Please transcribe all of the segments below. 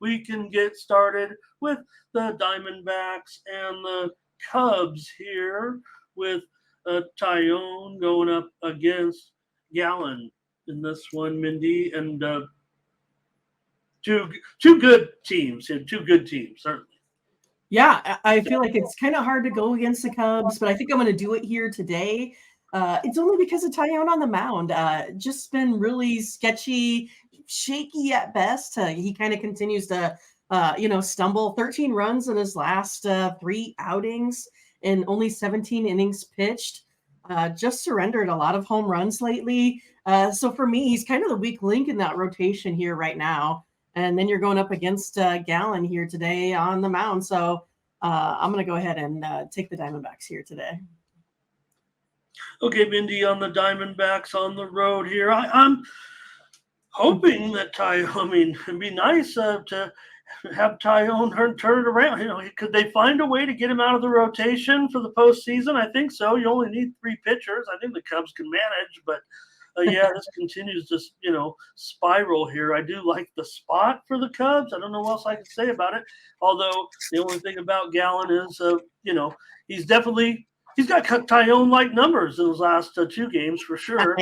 we can get started with the Diamondbacks and the Cubs here with Tyone going up against Gallen in this one, Mindy, and two good teams, certainly. Yeah, I feel like it's kind of hard to go against the Cubs, but I think I'm going to do it here today. It's only because of Tyone on the mound. Just been really sketchy, shaky at best. He kind of continues to, stumble. 13 runs in his last 3 outings and only 17 innings pitched. Just surrendered a lot of home runs lately. So for me, he's kind of the weak link in that rotation here right now. And then you're going up against Gallen here today on the mound. So I'm going to go ahead and take the Diamondbacks here today. Okay, Mindy, on the Diamondbacks on the road here. I'm hoping that it'd be nice to have Tyone turn it around. Could they find a way to get him out of the rotation for the postseason? I think so. You only need 3 pitchers. I think the Cubs can manage, but this continues to, spiral here. I do like the spot for the Cubs. I don't know what else I can say about it. Although the only thing about Gallen is, he's got Tyone-like numbers in his last 2 games for sure.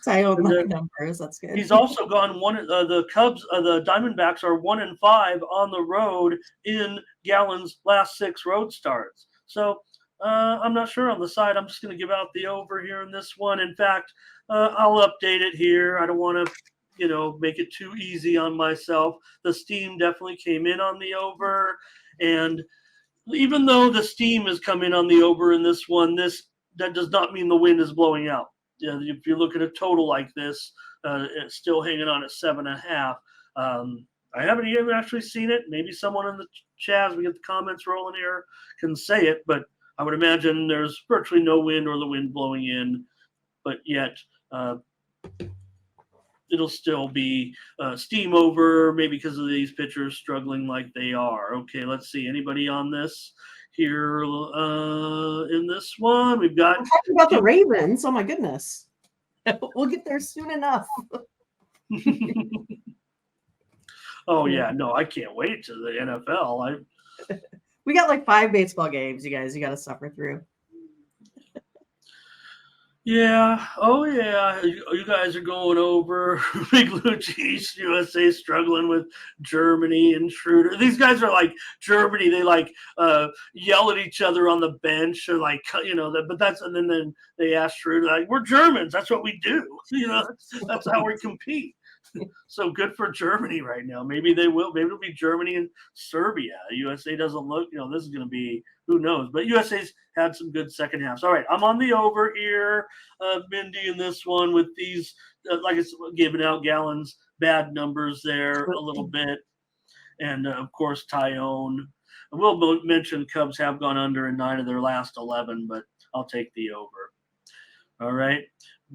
Tyone-like numbers. That's good. He's also gone the Cubs, the Diamondbacks are 1-5 on the road in Gallen's last 6 road starts. So I'm not sure on the side. I'm just going to give out the over here in this one. In fact, I'll update it here. I don't want to, make it too easy on myself. The steam definitely came in on the over. And even though the steam has come in on the over in this one, that does not mean the wind is blowing out. If you look at a total like this, it's still hanging on at 7.5. I haven't even actually seen it. Maybe someone in the chat, as we get the comments rolling here, can say it. But I would imagine there's virtually no wind or the wind blowing in. But yet it'll still be steam over, maybe because of these pitchers struggling like they are. Okay, let's see. Anybody on this here in this one? We've got... I'm talking about the Ravens. Oh, my goodness. We'll get there soon enough. Oh, yeah. No, I can't wait to the NFL. We got like 5 baseball games, you guys. You got to suffer through. Yeah. Oh, yeah. You guys are going over. Big Lucci, USA struggling with Germany and Schroeder. These guys are like Germany. They yell at each other on the bench or but that's, and then they ask Schroeder, like, we're Germans. That's what we do. That's how we compete. So good for Germany right now. Maybe they will. Maybe it'll be Germany and Serbia. USA doesn't look, this is going to be, who knows. But USA's had some good second halves. All right, I'm on the over here, Mindy, in this one with these, like it's giving out Gallen's bad numbers there a little bit. And, of course, Tyone. I will mention Cubs have gone under in 9 of their last 11, but I'll take the over. All right.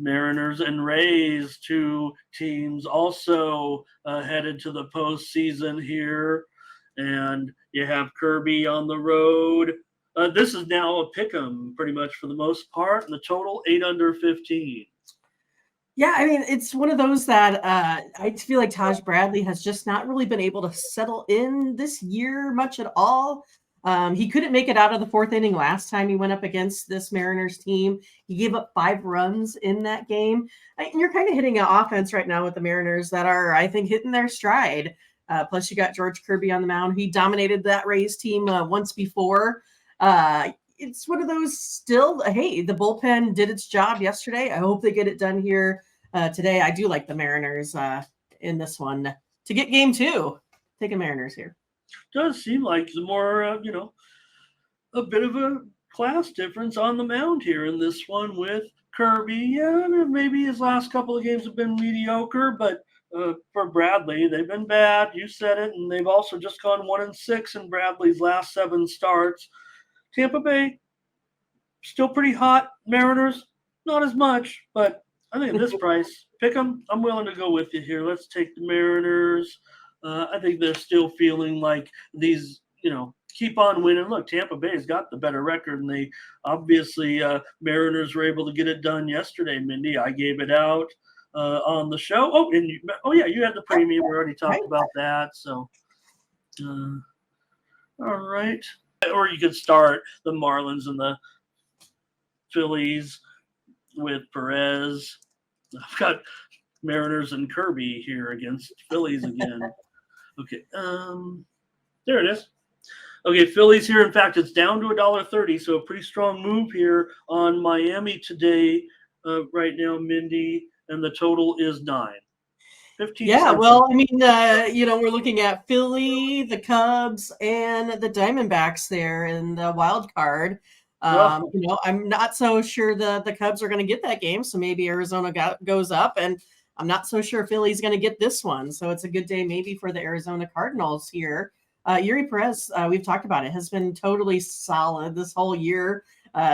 Mariners and Rays, 2 teams also headed to the postseason here. And you have Kirby on the road. This is now a pick'em pretty much for the most part. And the total 8 under 15. Yeah, I mean, it's one of those that I feel like Taj Bradley has just not really been able to settle in this year much at all. He couldn't make it out of the 4th inning last time he went up against this Mariners team. He gave up 5 runs in that game. And you're kind of hitting an offense right now with the Mariners that are, I think, hitting their stride. Plus, you got George Kirby on the mound. He dominated that Rays team once before. It's one of those still, hey, the bullpen did its job yesterday. I hope they get it done here today. I do like the Mariners in this one to get game 2. Taking Mariners here. Does seem like the more, a bit of a class difference on the mound here in this one with Kirby. Yeah, maybe his last couple of games have been mediocre, but for Bradley, they've been bad. You said it, and they've also just gone 1-6 in Bradley's last 7 starts. Tampa Bay, still pretty hot. Mariners, not as much, but I think at this price, pick them. I'm willing to go with you here. Let's take the Mariners. I think they're still feeling like these, keep on winning. Look, Tampa Bay's got the better record, and they obviously Mariners were able to get it done yesterday, Mindy. I gave it out on the show. Oh, and you had the premium. We already talked about that. So Uh, all right. Or you could start the Marlins and the Phillies with Perez. I've got Mariners and Kirby here against Phillies again. Okay. There it is. Okay, Phillies here. In fact, it's down to $1.30, so a pretty strong move here on Miami today. Right now, Mindy, and the total is 9. 15 Yeah, cents. well, I mean, we're looking at Philly, the Cubs, and the Diamondbacks there in the wild card. Oh, I'm not so sure the Cubs are going to get that game, so maybe Arizona goes up, and I'm not so sure Philly's going to get this one. So it's a good day maybe for the Arizona Cardinals here. Yuri Perez, we've talked about it, has been totally solid this whole year.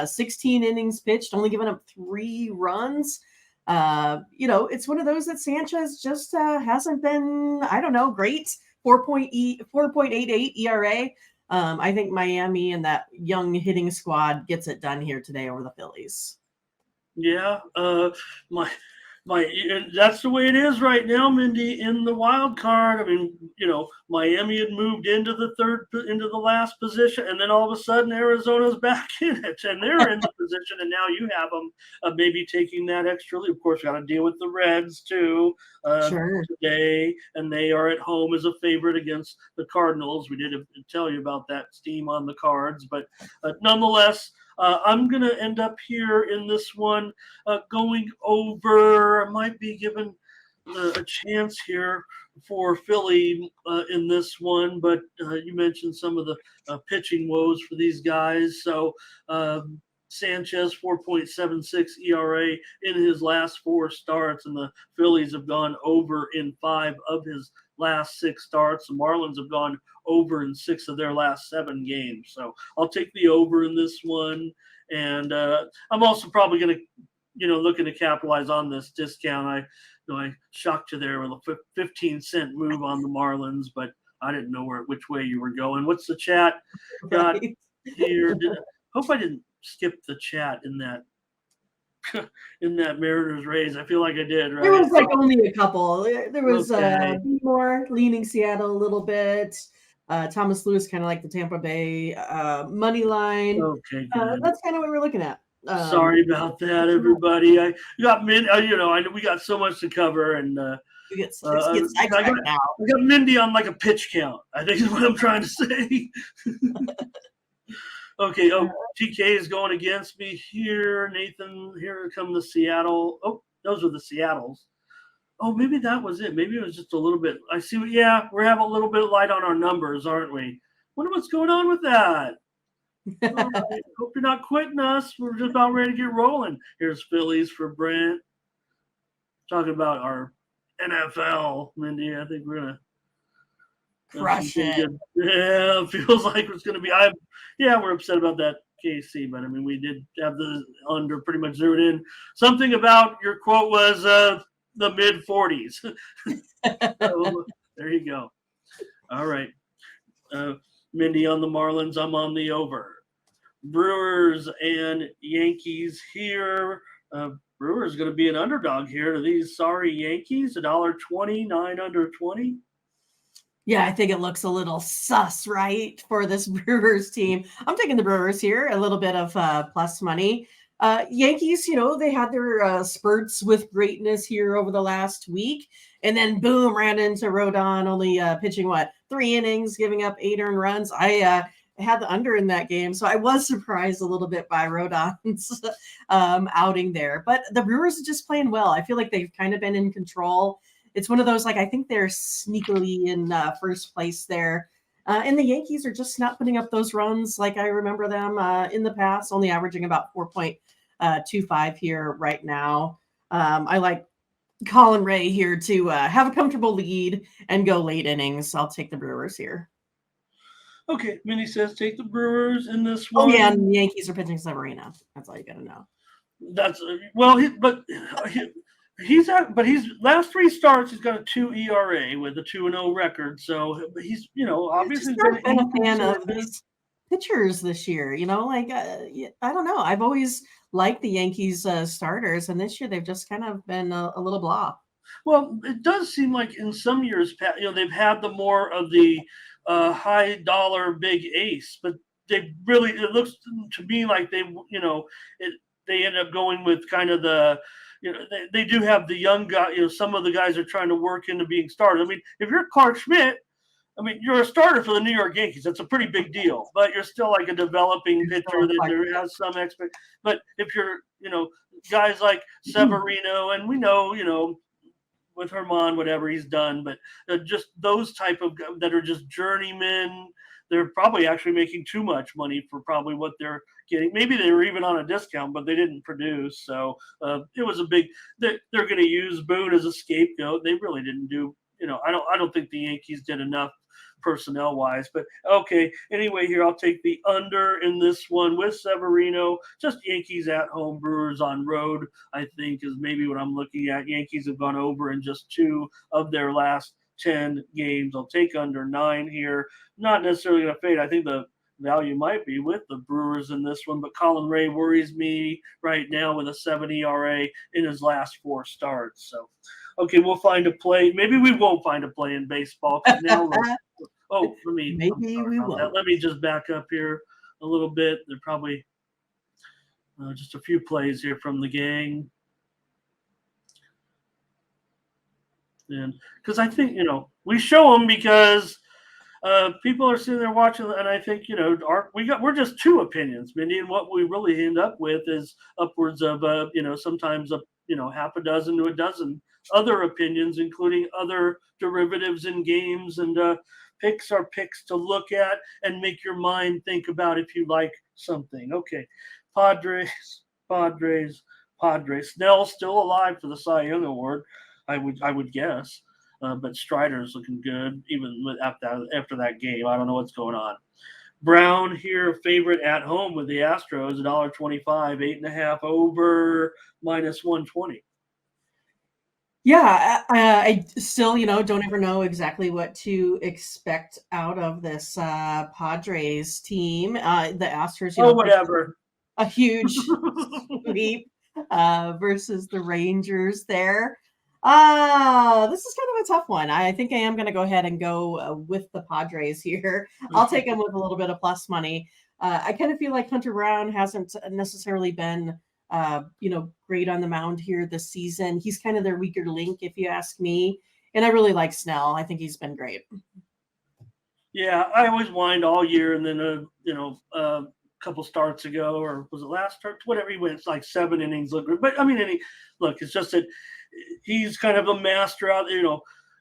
16 innings pitched, only given up 3 runs. It's one of those that Sanchez just hasn't been, I don't know, great. 4.88 ERA. I think Miami and that young hitting squad gets it done here today over the Phillies. yeah. My that's the way it is right now, Mindy, in the wild card. I mean, Miami had moved into the last position, and then all of a sudden Arizona's back in it, and they're in the position, and now you have them maybe taking that extra lead. Of course, got to deal with the Reds too Sure. today, and they are at home as a favorite against the Cardinals. We did tell you about that steam on the Cards, but nonetheless. I'm going to end up here in this one going over. I might be given a chance here for Philly in this one, but you mentioned some of the pitching woes for these guys. So Sanchez, 4.76 ERA in his last 4 starts, and the Phillies have gone over in 5 of his last 6 starts. The Marlins have gone over in 6 of their last 7 games. So I'll take the over in this one. And I'm also probably going to, looking to capitalize on this discount. I shocked you there with a 15-cent move on the Marlins, but I didn't know which way you were going. What's the chat got here? Hope I didn't skip the chat in that Mariners Rays. I feel like I did, right? There was like only a couple. There was Okay. more leaning Seattle a little bit. Thomas Lewis kind of like the Tampa Bay money line. Okay, good. That's kind of what we're looking at. Sorry about that, everybody. I got Mindy. I know we got so much to cover, and You get I sidetracked now. got Mindy on like a pitch count, I think is what I'm trying to say. Okay. Oh, TK is going against me here. Nathan, here come the Seattle. Oh, those are the Seattles. Oh, maybe that was it. Maybe it was just a little bit. I see. Yeah, we're having a little bit of light on our numbers, aren't we? Wonder what's going on with that. All right. Hope you're not quitting us. We're just about ready to get rolling. Here's Phillies for Brent. Talking about our NFL, Mindy. I think we're gonna Crush it. Yeah, it feels like it's gonna be. We're upset about that KC, but I mean, we did have the under pretty much zeroed in. Something about your quote was the mid 40s. So, there you go. All right. Mindy on the Marlins. I'm on the over. Brewers and Yankees here. Brewers going to be an underdog here to these sorry Yankees. $1.20, 9 under 20. Yeah, I think it looks a little sus, right, for this Brewers team. I'm taking the Brewers here, a little bit of plus money. Yankees, they had their spurts with greatness here over the last week, and then boom, ran into Rodon, only pitching 3 innings, giving up 8 earned runs. I had the under in that game, so I was surprised a little bit by Rodon's outing there. But the Brewers are just playing well. I feel like they've kind of been in control. It's one of those, I think they're sneakily in first place there. And the Yankees are just not putting up those runs like I remember them in the past, only averaging about 4.25 here right now. I like Colin Ray here to have a comfortable lead and go late innings. I'll take the Brewers here. Okay, Minnie says take the Brewers in this one. Oh, yeah, and the Yankees are pitching Severino. That's all you got to know. That's he's last 3 starts he's got a 2 ERA with a 2-0 record. So he's obviously been a fan of these pitchers this year. I don't know. I've always liked the Yankees starters, and this year they've just kind of been a little blah. Well, it does seem like in some years, they've had the more of the a high dollar big ace, but it looks to me like they end up going with kind of they do have the young guy. Some of the guys are trying to work into being starters. I mean, if you're Clark Schmidt, I mean, you're a starter for the New York Yankees. That's a pretty big deal, but you're still like a developing pitcher that there has some expect. But if you're, guys like Severino, and we know, with Ramon, whatever he's done, but just those type of guys that are just journeymen, they're probably actually making too much money for probably what they're getting. Maybe they were even on a discount, but they didn't produce. So it was a big. They're going to use Boone as a scapegoat. They really didn't do. I don't think the Yankees did enough personnel wise, but okay. Anyway, here I'll take the under in this one with Severino. Just Yankees at home, Brewers on road, I think is maybe what I'm looking at. Yankees have gone over in just 2 of their last 10 games. I'll take under 9 here. Not necessarily going to fade. I think the value might be with the Brewers in this one, but Colin Ray worries me right now with a 7 ERA in his last 4 starts. So, okay, we'll find a play. Maybe we won't find a play in baseball. Now maybe we will. Let me just back up here a little bit. There are probably just a few plays here from the gang. And because I think, we show them because people are sitting there watching, and I think, we're just 2 opinions, Mindy, and what we really end up with is upwards of, sometimes half a dozen to a dozen other opinions, including other derivatives in games, and picks are picks to look at and make your mind think about if you like something. Okay, Padres. Snell's still alive for the Cy Young Award, I would guess. But Strider's looking good even after that game. I don't know what's going on. Brown here, favorite at home with the Astros, $1.25, 8.5 over, -120. Yeah, I still, don't ever know exactly what to expect out of this Padres team. The Astros, whatever. A huge sweep versus the Rangers there. This is kind of a tough one. I think I am going to go ahead and go with the Padres here. I'll take them with a little bit of plus money. I kind of feel like Hunter Brown hasn't necessarily been great on the mound here this season. He's kind of their weaker link, if you ask me. And I really like Snell. I think he's been great. Yeah, I always whined all year, and then a couple starts ago, or was it last start? Whatever, he went like 7 innings. But I mean, it's just that he's kind of a master out there.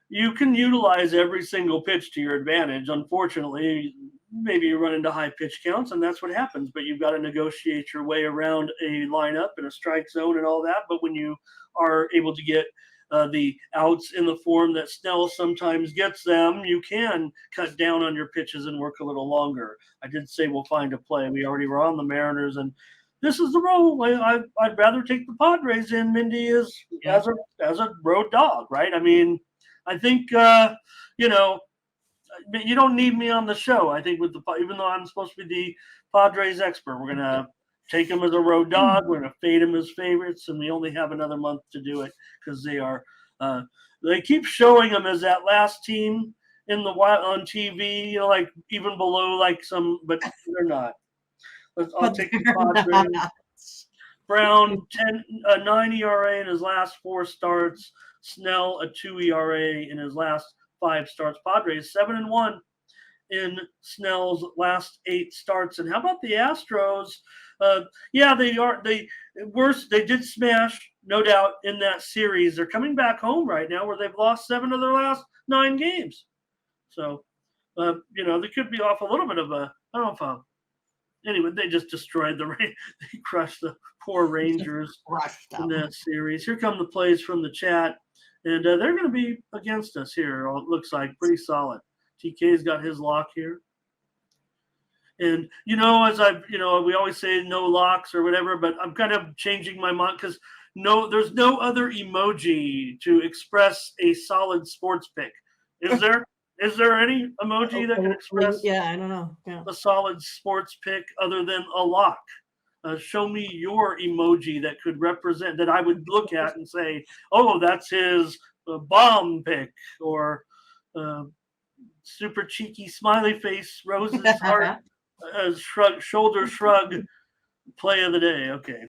You can utilize every single pitch to your advantage. Unfortunately, maybe you run into high pitch counts, and that's what happens. But you've got to negotiate your way around a lineup and a strike zone and all that. But when you are able to get the outs in the form that Snell sometimes gets them, you can cut down on your pitches and work a little longer. I did say we'll find a play. We already were on the Mariners, and this is the role. I'd rather take the Padres in, Mindy, as a road dog, right? I mean, I think you don't need me on the show. I think even though I'm supposed to be the Padres expert, we're gonna take them as a road dog. We're gonna fade them as favorites, and we only have another month to do it because they are. They keep showing them as that last team on TV, like even below some, but they're not. I'll take the Padres. Brown 9 ERA in his last 4 starts. Snell a 2 ERA in his last 5 starts. Padres 7-1 in Snell's last 8 starts. And how about the Astros? They did smash, no doubt, in that series. They're coming back home right now where they've lost 7 of their last 9 games. So, they could be off a little bit of a, I don't know if anyway, they just destroyed they crushed the poor Rangers in that series. Here come the plays from the chat, and they're going to be against us here. It looks like pretty solid. TK's got his lock here. And, as we always say no locks or whatever, but I'm kind of changing my mind because there's no other emoji to express a solid sports pick. Is there? Is there any emoji that can express I don't know. a solid sports pick other than a lock? Show me your emoji that could represent, that I would look at and say, oh, that's his bomb pick, or super cheeky smiley face, roses, heart, shrug, shoulder shrug, play of the day. Okay.